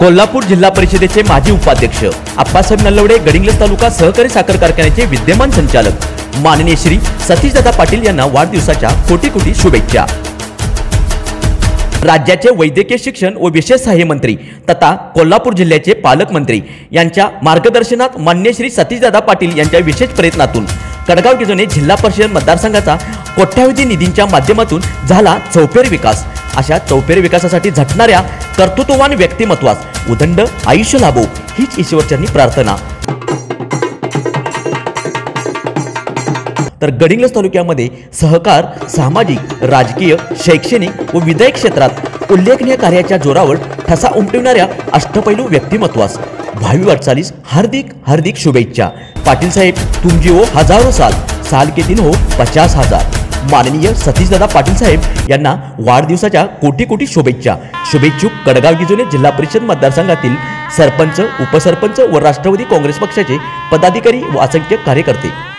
कोल्हापूर जिल्हा परिषदेचे माजी उपाध्यक्ष आप्पासाहेब नल्लवडे, गडिंग्लज तालुका सहकारी साखर कारखान्याचे विद्यमान संचालक माननीय श्री सतीशदादा पाटील यांना वाढदिवसाच्या कोटी कोटी शुभेच्छा। राज्याचे वैद्यकीय शिक्षण व विशेष सहाय्य मंत्री तथा कोल्हापूर जिल्ह्याचे पालकमंत्री यांच्या मार्गदर्शनात माननीय श्री सतीशदादा पाटील यांच्या विशेष प्रयत्नातून कडगाव गिजोने जिल्हा परिषद मतदारसंघाचा कोट्यावधी निधींच्या माध्यमातून झाला चौफेर विकास। अशा चौफेर विकासासाठी झटणाऱ्या कर्तृत्ववान व्यक्तिमत्वास उदंड आयुष्य लाभो हीच ईश्वरचरणी प्रार्थना। तर गडिंग्लज तालुक्यामध्ये सहकार, सामाजिक, राजकीय, शैक्षणिक व विधायक क्षेत्रात उल्लेखनीय कार्याच्या जोरावर ठसा उमटविणाऱ्या अष्टपैलू व्यक्तिमत्वास भावी वाटचालीस हार्दिक हार्दिक शुभेच्छा। पाटील साहेब तुम जिओ हजारों साल, साल के दिन हो 50,000। माननीय सतीशदादा पाटील साहेब यांना वाढदिवसाच्या कोटी कोटी शुभेच्छा। शुभेच्छुक कडगाव गिजोने जिल्हा परिषद मतदारसंघातील सरपंच, उपसरपंच व राष्ट्रवादी काँग्रेस पक्षाचे पदाधिकारी व असंख्य कार्यकर्ते।